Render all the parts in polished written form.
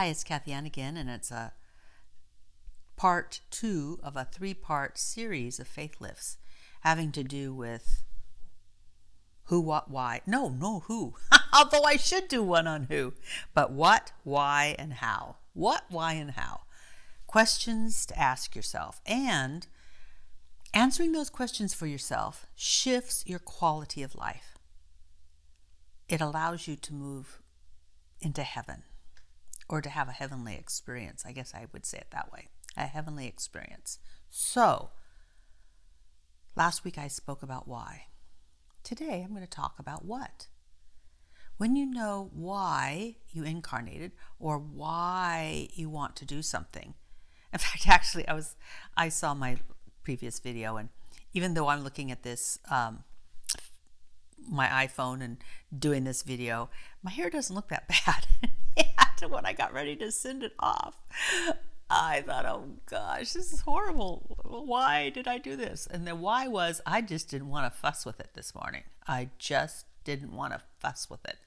Hi, it's Kathianne again, and it's a part 2 of a 3-part series of faith lifts having to do with who, what, why. No, who. Although I should do one on who. But what, why, and how. What, why, and how. Questions to ask yourself. And answering those questions for yourself shifts your quality of life. It allows you to move into heaven, or to have a heavenly experience. I guess I would say it that way, a heavenly experience. So, last week I spoke about why. Today I'm going to talk about what. When you know why you incarnated or why you want to do something. In fact, actually, I saw my previous video, and even though I'm looking at this my iPhone and doing this video, my hair doesn't look that bad. And when I got ready to send it off, I thought, oh gosh, this is horrible. Why did I do this? And the why was I just didn't want to fuss with it this morning. I just didn't want to fuss with it.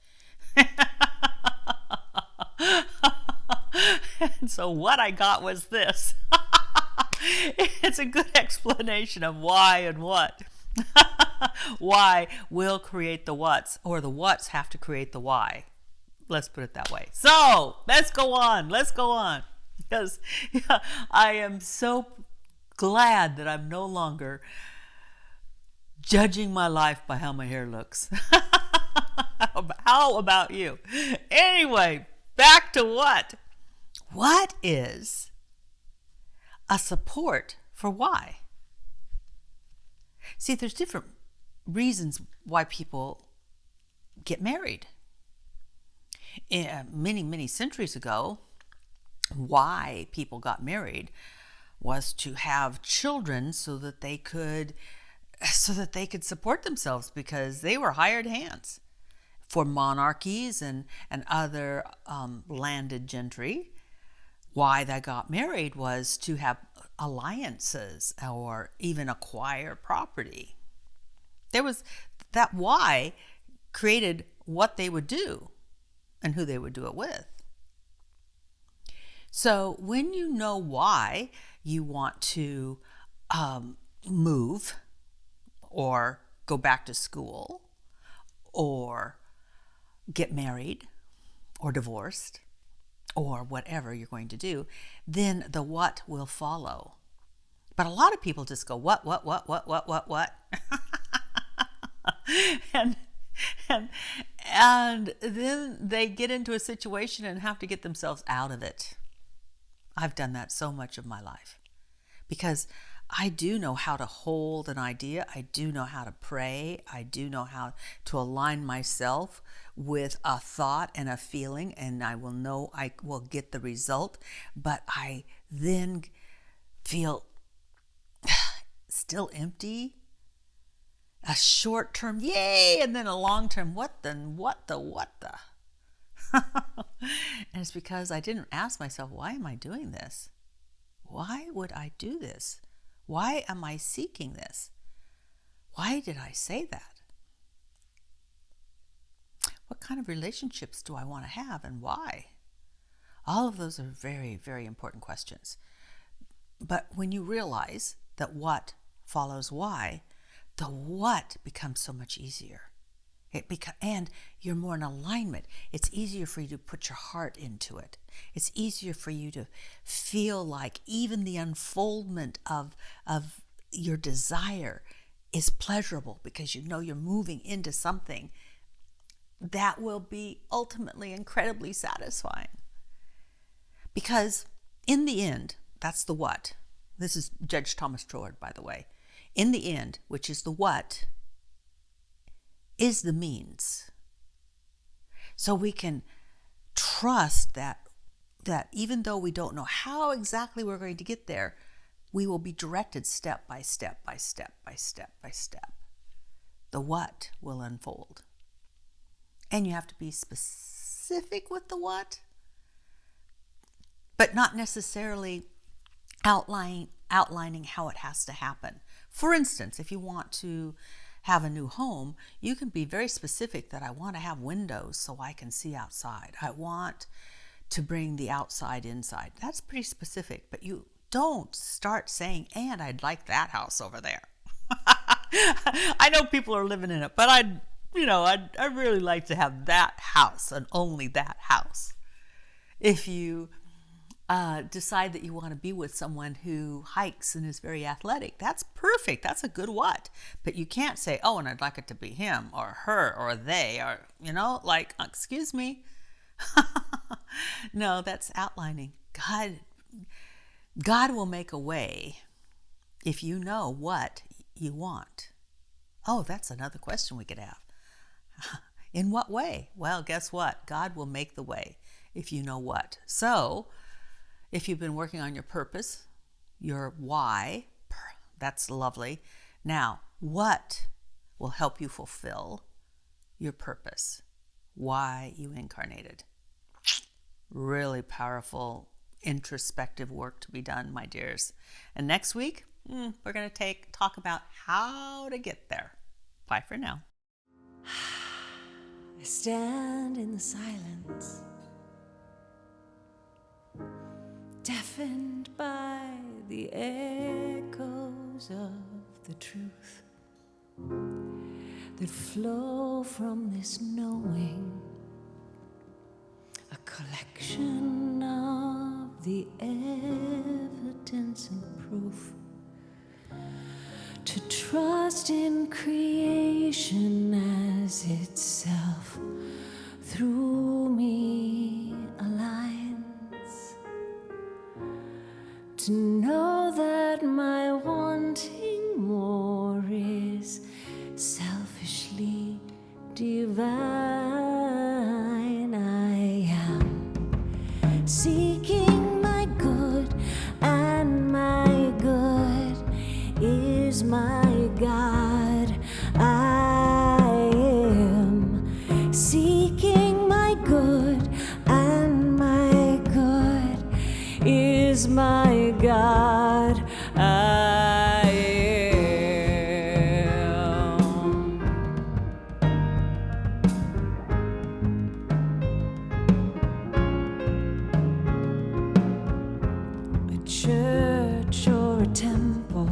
And so what I got was this. It's a good explanation of why and what. Why will create the what's, or the what's have to create the why. Let's put it that way. So let's go on. Because I am so glad that I'm no longer judging my life by how my hair looks. How about you? Anyway, back to what. What is a support for why? See, there's different reasons why people get married. Many centuries ago, why people got married was to have children so that they could support themselves, because they were hired hands for monarchies and other landed gentry. Why they got married was to have alliances or even acquire property. There was that why created what they would do and who they would do it with. So when you know why you want to move or go back to school or get married or divorced or whatever you're going to do, then the what will follow. But a lot of people just go, what? And then they get into a situation and have to get themselves out of it. I've done that so much of my life because I do know how to hold an idea. I do know how to pray. I do know how to align myself with a thought and a feeling, and I will know I will get the result. But I then feel still empty. A short term, yay, and then a long term, what the. And it's because I didn't ask myself, why am I doing this? Why would I do this? Why am I seeking this? Why did I say that? What kind of relationships do I want to have, and why? All of those are very, very important questions. But when you realize that what follows why, the what becomes so much easier. And you're more in alignment. It's easier for you to put your heart into it. It's easier for you to feel like even the unfoldment of your desire is pleasurable, because you know you're moving into something that will be ultimately incredibly satisfying. Because in the end, that's the what. This is Judge Thomas Troward, by the way. In the end, which is the what, is the means. So we can trust that even though we don't know how exactly we're going to get there, we will be directed step by step by step by step by step. The what will unfold. And you have to be specific with the what, but not necessarily outlining how it has to happen. For instance, if you want to have a new home, you can be very specific that I want to have windows so I can see outside. I want to bring the outside inside. That's pretty specific, but you don't start saying, and I'd like that house over there. I know people are living in it, but I'd really like to have that house and only that house. If you decide that you want to be with someone who hikes and is very athletic, that's perfect. That's a good what. But you can't say, oh, and I'd like it to be him or her or they, or, excuse me. No, that's outlining. God will make a way if you know what you want. Oh, that's another question we could have. In what way? Well, guess what? God will make the way if you know what. So, if you've been working on your purpose, your why, that's lovely. Now, what will help you fulfill your purpose? Why you incarnated. Really powerful, introspective work to be done, my dears. And next week, we're going to talk about how to get there. Bye for now. I stand in the silence, deafened by the echoes of the truth that flow from this knowing, a collection of the evidence and proof, to trust in creation as itself through me aligns, to know that my wanting more is selfishly divine. I am seeking my good, and my good is my God. I am seeking my good, and my good is my God. I am. A church or a temple,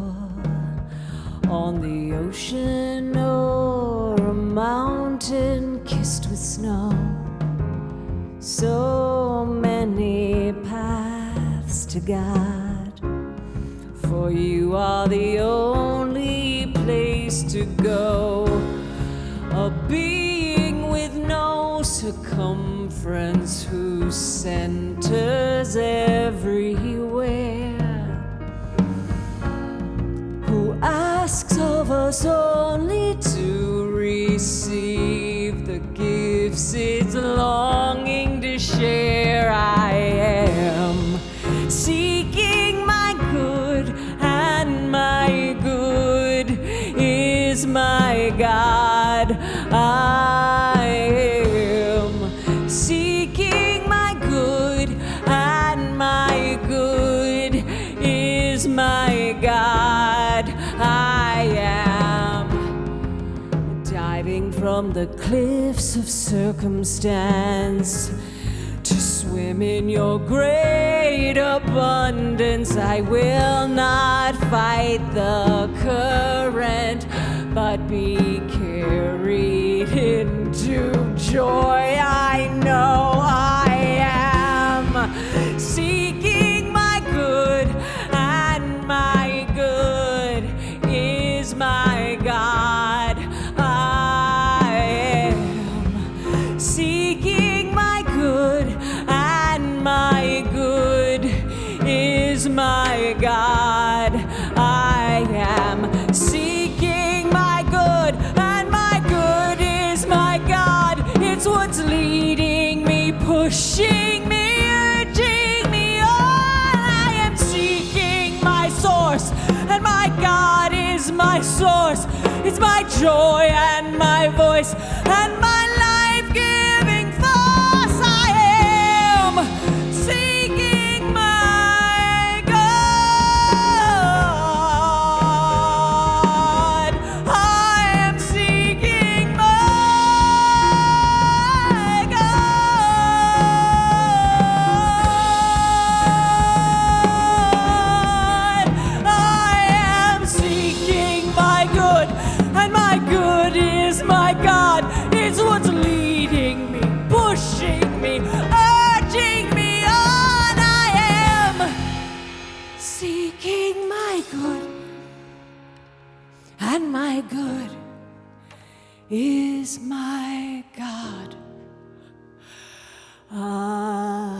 on the ocean or a mountain kissed with snow, so many paths to God, for you are the only place to go, a being with no circumference who centers everywhere, who asks of us only to receive the gifts it's longing to share. I am seeking my good, and my good is my God. I am seeking my good, and my good is my God. I am diving from the cliffs of circumstance to swim in your great abundance. I will not fight the current, but be carried into joy. I know I am seeking my good, and my good is my God. I am seeking my good, and my good is my God. I am seeking my good, and my good is my God. It's what's leading me, pushing me, urging me on. I am seeking my source, and my God is my source. It's my joy and my voice and my life-giving force. I am seeking my God. I am seeking my God. is my God. Amen.